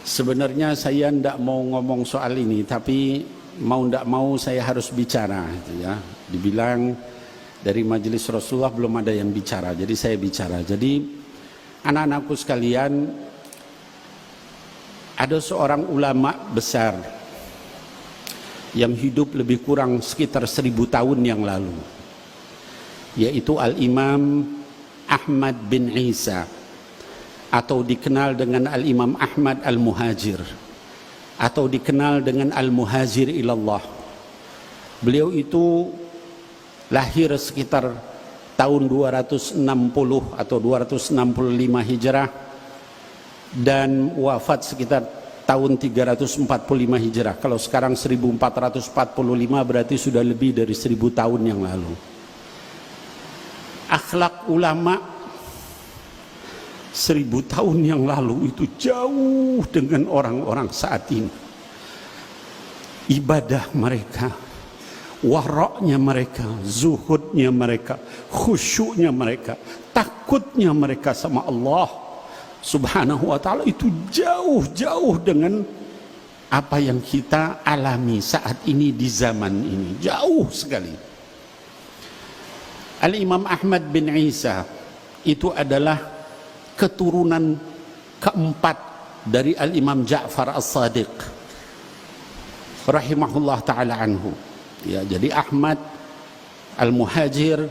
Sebenarnya saya tidak mau ngomong soal ini, tapi mau tidak mau saya harus bicara. Ya. Dibilang dari majelis Rasulullah belum ada yang bicara, jadi saya bicara. Jadi anak-anakku sekalian, ada seorang ulama besar yang hidup lebih kurang sekitar 1000 tahun yang lalu, yaitu Al-Imam Ahmad bin Isa, atau dikenal dengan Al-Imam Ahmad Al-Muhajir, atau dikenal dengan Al-Muhajir ilallah. Beliau itu lahir sekitar tahun 260 atau 265 Hijrah dan wafat sekitar tahun 345 Hijrah. Kalau sekarang 1445 berarti sudah lebih dari 1000 tahun yang lalu. Akhlak ulama 1000 tahun yang lalu itu jauh dengan orang-orang saat ini. Ibadah mereka, waraknya mereka, zuhudnya mereka, khusyuknya mereka, takutnya mereka sama Allah Subhanahu wa ta'ala itu jauh-jauh dengan apa yang kita alami saat ini di zaman ini. Jauh sekali. Al-Imam Ahmad bin Isa itu adalah keturunan keempat dari Al-Imam Ja'far As-Sadiq rahimahullah ta'ala anhu. Ya, jadi Ahmad Al-Muhajir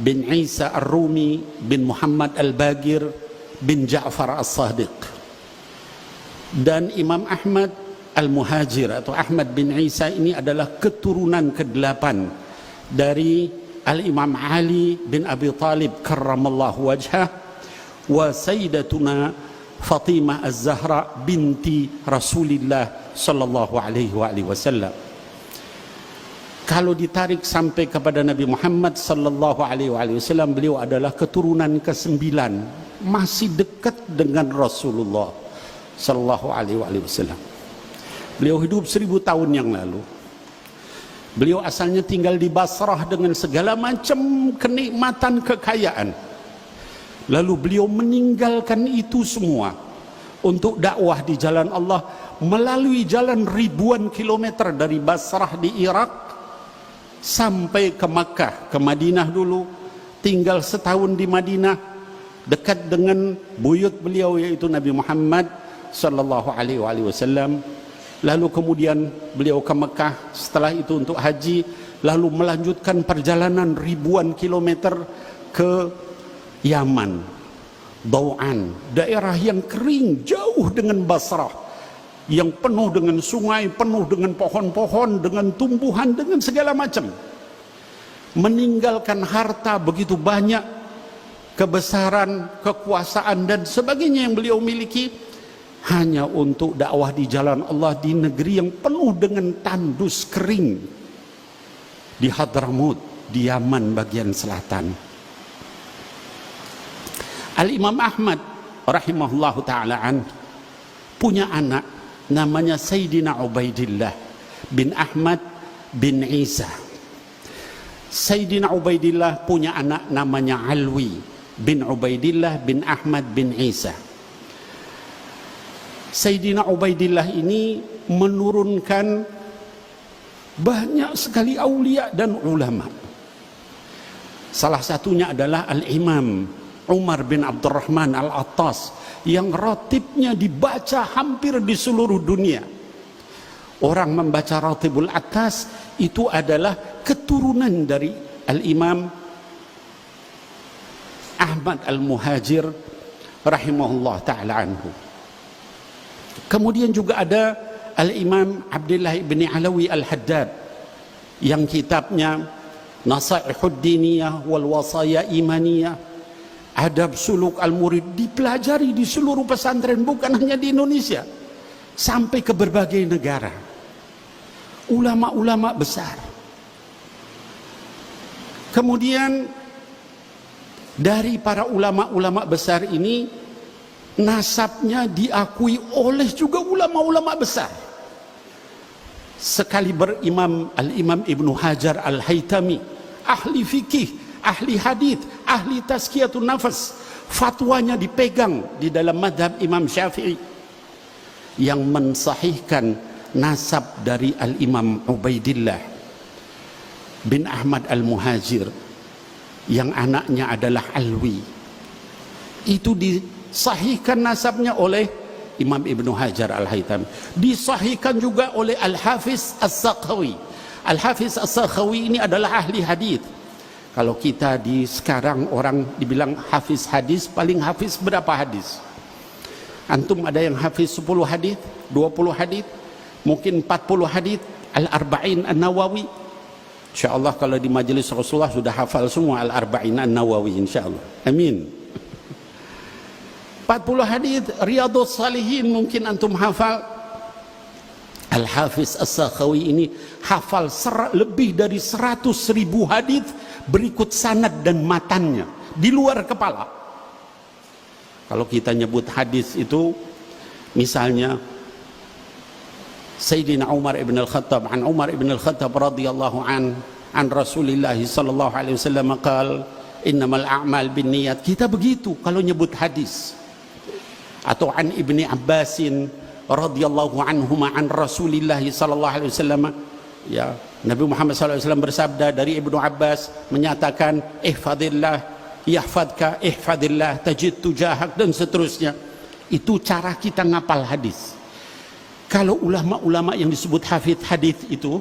bin Isa Ar-Rumi bin Muhammad Al-Bagir bin Ja'far As-Sadiq. Dan Imam Ahmad Al-Muhajir atau Ahmad bin Isa ini adalah keturunan ke-8 dari Al-Imam Ali bin Abi Talib karramallahu wajhah wa sayyidatuna Fatimah Az-Zahra binti Rasulillah sallallahu alaihi wasallam. Kalau ditarik sampai kepada Nabi Muhammad sallallahu alaihi wasallam, beliau adalah keturunan ke-9, masih dekat dengan Rasulullah sallallahu alaihi wasallam. Beliau hidup 1000 tahun yang lalu. Beliau asalnya tinggal di Basrah dengan segala macam kenikmatan kekayaan. Lalu beliau meninggalkan itu semua untuk dakwah di jalan Allah melalui jalan ribuan kilometer dari Basrah di Irak sampai ke Makkah, ke Madinah dulu, tinggal setahun di Madinah dekat dengan buyut beliau yaitu Nabi Muhammad sallallahu alaihi wasallam. Lalu kemudian beliau ke Makkah, setelah itu untuk haji, lalu melanjutkan perjalanan ribuan kilometer ke Yaman, Dau'an, daerah yang kering jauh dengan Basrah, yang penuh dengan sungai, penuh dengan pohon-pohon, dengan tumbuhan, dengan segala macam. Meninggalkan harta begitu banyak, kebesaran, kekuasaan dan sebagainya yang beliau miliki hanya untuk dakwah di jalan Allah di negeri yang penuh dengan tandus kering di Hadramut, di Yaman bagian selatan. Al-Imam Ahmad rahimahullahu ta'ala punya anak namanya Sayyidina Ubaidillah bin Ahmad bin Isa. Sayyidina Ubaidillah punya anak namanya Alwi bin Ubaidillah bin Ahmad bin Isa. Sayyidina Ubaidillah ini menurunkan banyak sekali aulia dan ulama. Salah satunya adalah Al-Imam Umar bin Abdurrahman Al-Attas yang ratibnya dibaca hampir di seluruh dunia. Orang membaca Ratibul Attas itu adalah keturunan dari Al-Imam Ahmad Al-Muhajir rahimahullah ta'ala anhu. Kemudian juga ada Al-Imam Abdullah bin Alawi Al-Haddad yang kitabnya Nasaihud Diniyah wal Wasaya Imaniyah, Adab Suluk Al-Murid dipelajari di seluruh pesantren, bukan hanya di Indonesia, sampai ke berbagai negara. Ulama-ulama besar. Kemudian dari para ulama-ulama besar ini, nasabnya diakui oleh juga ulama-ulama besar. Sekali berimam Al-Imam Ibnu Hajar Al-Haytami, ahli fikih, ahli hadith, ahli tazkiyatun nafas, fatwanya dipegang di dalam madhab Imam Syafi'i. yang mensahihkan nasab dari Al-Imam Ubaidillah bin Ahmad Al-Muhajir yang anaknya adalah Alwi. Itu disahihkan nasabnya oleh Imam Ibn Hajar Al-Haytami, disahihkan juga oleh Al-Hafiz As-Sakhawi. Al-Hafiz As-Sakhawi ini adalah ahli hadis. Kalau kita di sekarang orang dibilang hafiz hadis, paling hafiz berapa hadis? Antum ada yang hafiz 10 hadis, 20 hadis, mungkin 40 hadis, Al-Arba'in An-Nawawi. InsyaAllah kalau di majelis Rasulullah sudah hafal semua Al-Arba'in An-Nawawi, insyaAllah. Amin. 40 hadis, Riyadhus Salihin mungkin antum hafal. Al-Hafiz As-Sakhawi ini hafal lebih dari 100.000 hadis berikut sanad dan matannya di luar kepala. Kalau kita nyebut hadis itu, misalnya Sayyidina Umar ibn al-Khattab, an Umar ibn al-Khattab radhiyallahu an Rasulillah sallallahu alaihi wasallam qala innamal a'mal binniyat. Kita begitu kalau nyebut hadis. Atau an Ibni Abbasin radhiyallahu anhuma an Rasulillah sallallahu alaihi wasallam, ya, Nabi Muhammad sallallahu alaihi wasallam bersabda dari Ibnu Abbas menyatakan ihfadillah yahfadka, ihfadillah tajid tujahak, dan seterusnya. Itu cara kita ngapal hadis. Kalau ulama-ulama yang disebut hafidz hadis itu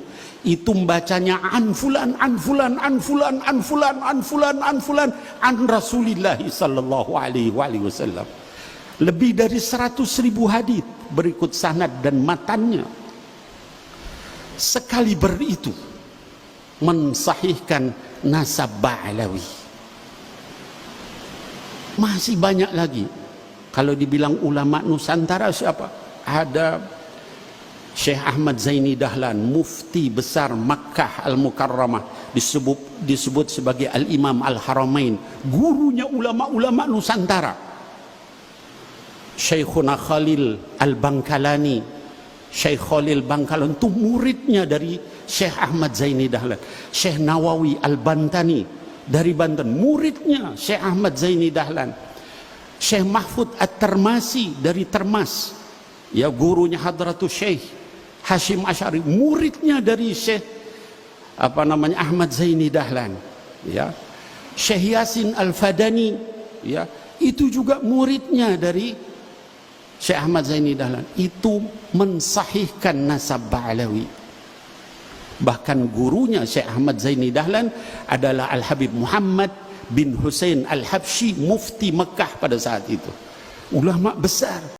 membacanya an fulan an fulan an fulan an fulan an fulan an fulan an Rasulillah sallallahu alaihi wasallam. Lebih dari 100.000 hadis berikut sanad dan matannya. Sekali itu mensahihkan nasab Ba'alawi. Masih banyak lagi. Kalau dibilang ulama Nusantara siapa? Ada Syekh Ahmad Zaini Dahlan, mufti besar Makkah Al-Mukarramah, disebut sebagai Al-Imam Al-Haramain, gurunya ulama-ulama Nusantara. Syekhuna Khalil Al-Bangkalani, Syekh Khalil Bangkalan itu muridnya dari Syekh Ahmad Zaini Dahlan. Syekh Nawawi Al-Bantani dari Banten, muridnya Syekh Ahmad Zaini Dahlan. Syekh Mahfud At-Termasi dari Termas, ya, gurunya Hadratus Syekh Hashim Asy'ari, muridnya dari Syekh Ahmad Zaini Dahlan, ya. Syekh Yasin Al-Fadani, ya, itu juga muridnya dari Syekh Ahmad Zaini Dahlan. Itu mensahihkan nasab Ba'alawi. Bahkan gurunya Syekh Ahmad Zaini Dahlan adalah Al-Habib Muhammad bin Hussein Al-Habsyi, mufti Mekah pada saat itu, ulama besar.